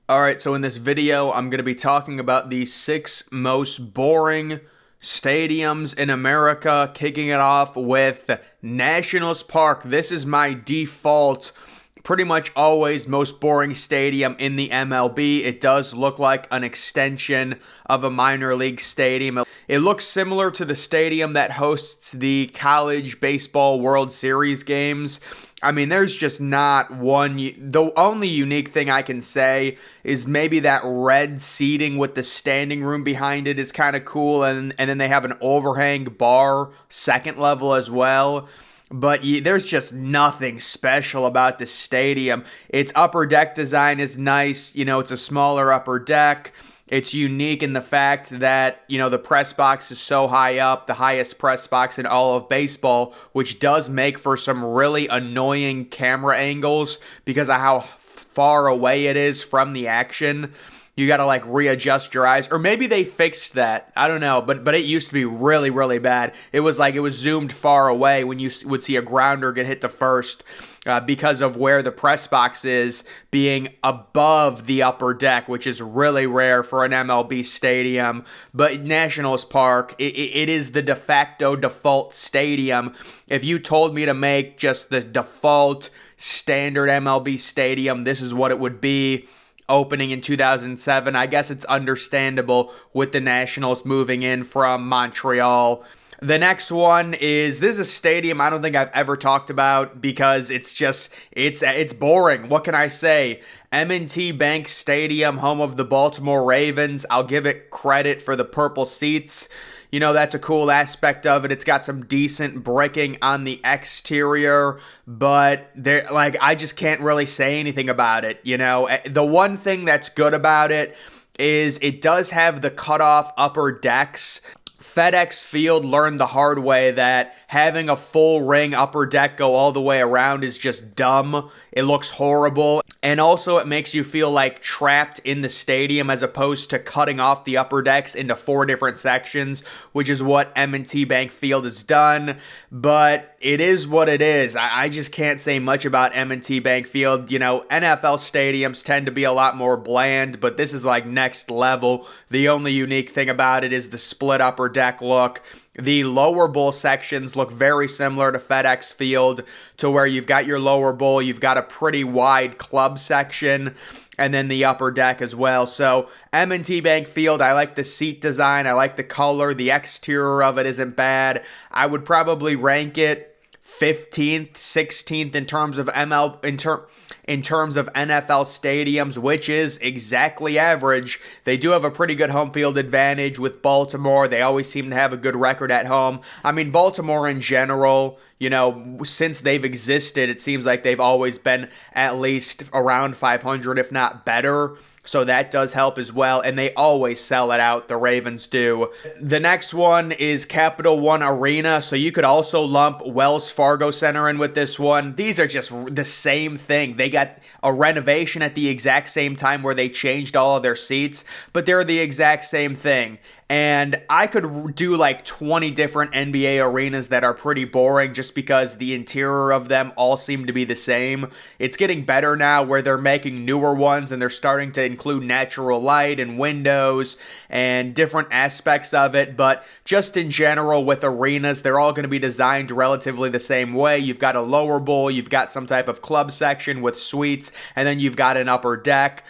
Alright, so in this video, I'm going to be talking about the 6 most boring stadiums in America, kicking it off with Nationals Park. This is my default, pretty much always most boring stadium in the MLB. It does look like an extension of a minor league stadium. It looks similar to the stadium that hosts the College Baseball World Series games. I mean, there's just not one. The only unique thing I can say is maybe that red seating with the standing room behind it is kind of cool. And then they have an overhang bar second level as well. But there's just nothing special about this stadium. Its upper deck design is nice. You know, it's a smaller upper deck. It's unique in the fact that, you know, the press box is so high up, the highest press box in all of baseball, which does make for some really annoying camera angles because of how far away it is from the action. You got to like readjust your eyes, or maybe they fixed that. I don't know, but it used to be really, really bad. It was zoomed far away when you would see a grounder get hit to first. Because of where the press box is being above the upper deck, which is really rare for an MLB stadium. But Nationals Park, it is the de facto default stadium. If you told me to make just the default standard MLB stadium, this is what it would be. Opening in 2007, I guess it's understandable with the Nationals moving in from Montreal. The next one is, this is a stadium I don't think I've ever talked about because it's boring. What can I say? M&T Bank Stadium, home of the Baltimore Ravens. I'll give it credit for the purple seats. You know, that's a cool aspect of it. It's got some decent bricking on the exterior, but I just can't really say anything about it. You know, the one thing that's good about it is it does have the cutoff upper decks. FedEx Field learned the hard way that having a full ring upper deck go all the way around is just dumb. It looks horrible. And also it makes you feel like trapped in the stadium as opposed to cutting off the upper decks into 4 different sections, which is what M&T Bank Field has done. But it is what it is. I just can't say much about M&T Bank Field. You know, NFL stadiums tend to be a lot more bland, but this is like next level. The only unique thing about it is the split upper deck look. The lower bowl sections look very similar to FedEx Field, to where you've got your lower bowl, you've got a pretty wide club section, and then the upper deck as well. So M&T Bank Field, I like the seat design, I like the color, the exterior of it isn't bad. I would probably rank it 15th, 16th in terms of in terms of NFL stadiums, which is exactly average. They do have a pretty good home field advantage with Baltimore. They always seem to have a good record at home. I mean, Baltimore in general, you know, since they've existed, it seems like they've always been at least around 500, if not better. So that does help as well, and they always sell it out, the Ravens do. The next one is Capital One Arena, so you could also lump Wells Fargo Center in with this one. These are just the same thing. They got a renovation at the exact same time where they changed all of their seats, but they're the exact same thing. And I could do like 20 different NBA arenas that are pretty boring just because the interior of them all seem to be the same. It's getting better now where they're making newer ones and they're starting to include natural light and windows and different aspects of it. But just in general with arenas, they're all going to be designed relatively the same way. You've got a lower bowl, you've got some type of club section with suites, and then you've got an upper deck.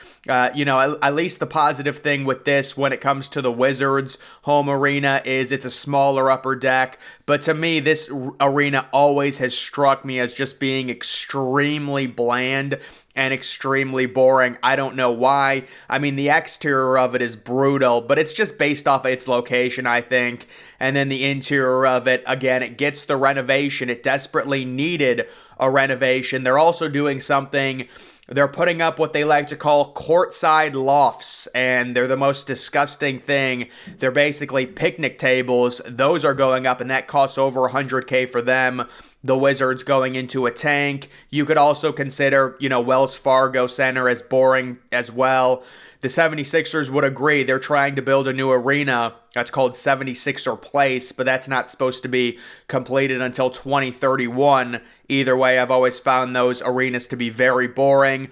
You know, at least the positive thing with this when it comes to the Wizards home arena is it's a smaller upper deck. But to me, this arena always has struck me as just being extremely bland and extremely boring. I don't know why. I mean, the exterior of it is brutal, but it's just based off of its location, I think. And then the interior of it, again, it gets the renovation. It desperately needed a renovation. They're also doing something. They're putting up what they like to call courtside lofts, and they're the most disgusting thing. They're basically picnic tables. Those are going up, and that costs over $100K for them. The Wizards going into a tank. You could also consider, you know, Wells Fargo Center as boring as well. The 76ers would agree. They're trying to build a new arena that's called 76er Place, but that's not supposed to be completed until 2031. Either way, I've always found those arenas to be very boring.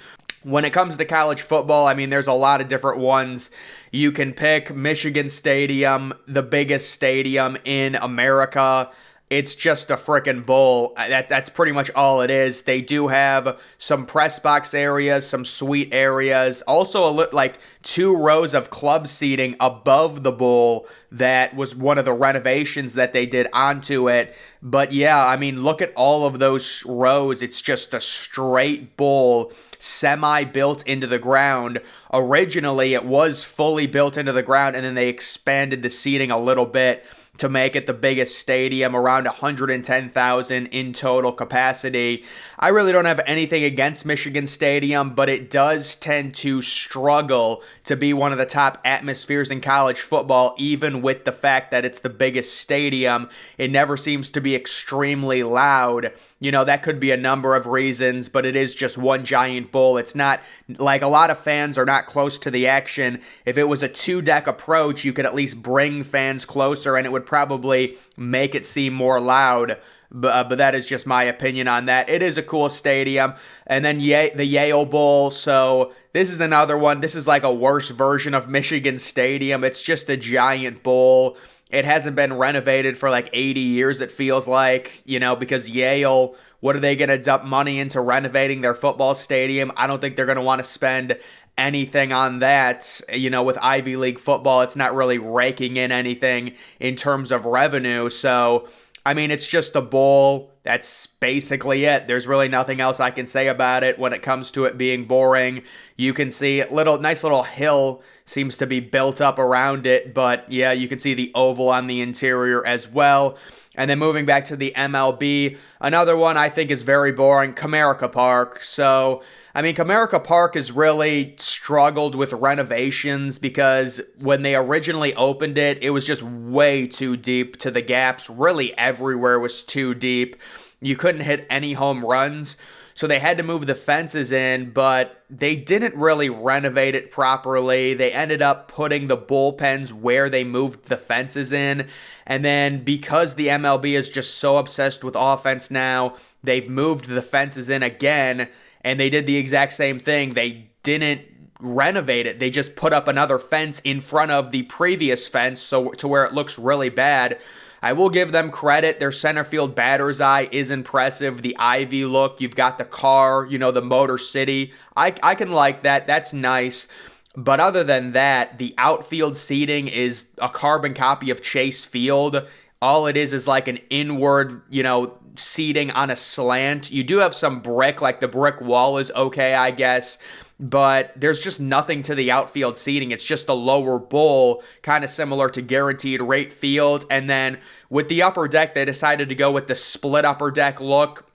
When it comes to college football, I mean, there's a lot of different ones. You can pick Michigan Stadium, the biggest stadium in America. It's just a freaking bowl. That's pretty much all it is. They do have some press box areas, some suite areas, also like 2 rows of club seating above the bowl. That was one of the renovations that they did onto it. But yeah, I mean, look at all of those rows. It's just a straight bowl, semi-built into the ground. Originally, it was fully built into the ground, and then they expanded the seating a little bit to make it the biggest stadium, around 110,000 in total capacity. I really don't have anything against Michigan Stadium, but it does tend to struggle to be one of the top atmospheres in college football, even with the fact that it's the biggest stadium. It never seems to be extremely loud. You know, that could be a number of reasons, but it is just one giant bowl. It's not like a lot of fans are not close to the action. If it was a 2-deck approach, you could at least bring fans closer and it would probably make it seem more loud. But that is just my opinion on that. It is a cool stadium. And then the Yale Bowl. So this is another one. This is like a worse version of Michigan Stadium. It's just a giant bowl. It hasn't been renovated for like 80 years, it feels like, you know, because Yale, what are they going to dump money into renovating their football stadium? I don't think they're going to want to spend anything on that. You know, with Ivy League football, it's not really raking in anything in terms of revenue. So, I mean, it's just a bowl. That's basically it. There's really nothing else I can say about it when it comes to it being boring. You can see nice little hill seems to be built up around it, but yeah, you can see the oval on the interior as well. And then moving back to the MLB, another one I think is very boring, Comerica Park. So, I mean, Comerica Park has really struggled with renovations because when they originally opened it, it was just way too deep to the gaps. Really everywhere was too deep. You couldn't hit any home runs. So they had to move the fences in, but they didn't really renovate it properly. They ended up putting the bullpens where they moved the fences in. And then because the MLB is just so obsessed with offense now, they've moved the fences in again, and they did the exact same thing. They didn't renovate it. They just put up another fence in front of the previous fence so to where it looks really bad. I will give them credit. Their center field batter's eye is impressive. The Ivy look, you've got the car, you know, the Motor City. I can like that. That's nice. But other than that, the outfield seating is a carbon copy of Chase Field. All it is like an inward, you know, seating on a slant. You do have some brick, like the brick wall is okay, I guess. But there's just nothing to the outfield seating. It's just a lower bowl, kind of similar to Guaranteed Rate Field. And then with the upper deck, they decided to go with the split upper deck look.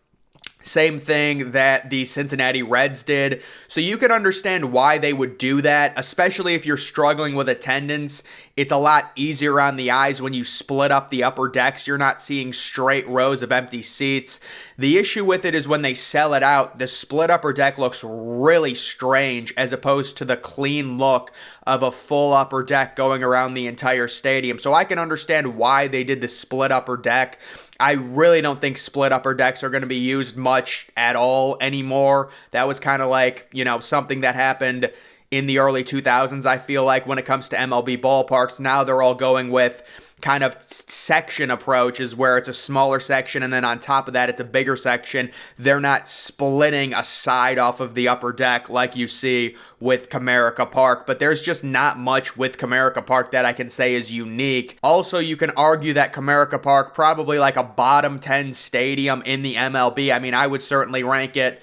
Same thing that the Cincinnati Reds did. So you can understand why they would do that, especially if you're struggling with attendance. It's a lot easier on the eyes when you split up the upper decks. You're not seeing straight rows of empty seats. The issue with it is when they sell it out, the split upper deck looks really strange as opposed to the clean look of a full upper deck going around the entire stadium. So I can understand why they did the split upper deck. I really don't think split upper decks are going to be used much at all anymore. That was kind of like, you know, something that happened in the early 2000s, I feel like, when it comes to MLB ballparks. Now they're all going with kind of section approaches where it's a smaller section and then on top of that it's a bigger section. They're not splitting a side off of the upper deck like you see with Comerica Park, but there's just not much with Comerica Park that I can say is unique. Also, you can argue that Comerica Park probably like a bottom 10 stadium in the MLB. I mean, I would certainly rank it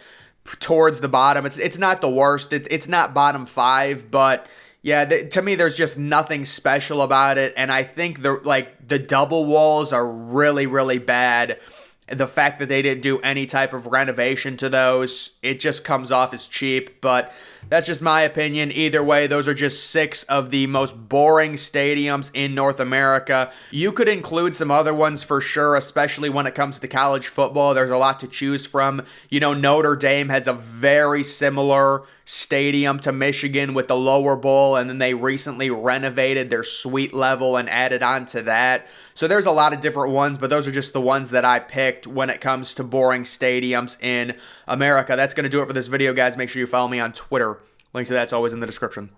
towards the bottom. It's not the worst. It's not bottom 5, but yeah, to me, there's just nothing special about it, and I think the double walls are really, really bad. The fact that they didn't do any type of renovation to those, it just comes off as cheap. But That's just my opinion. Either way, those are just 6 of the most boring stadiums in North America. You could include some other ones for sure, especially when it comes to college football. There's a lot to choose from. You know, Notre Dame has a very similar stadium to Michigan with the lower bowl, and then they recently renovated their suite level and added on to that. So there's a lot of different ones, but those are just the ones that I picked when it comes to boring stadiums in America. That's going to do it for this video, guys. Make sure you follow me on Twitter. Links to that's always in the description.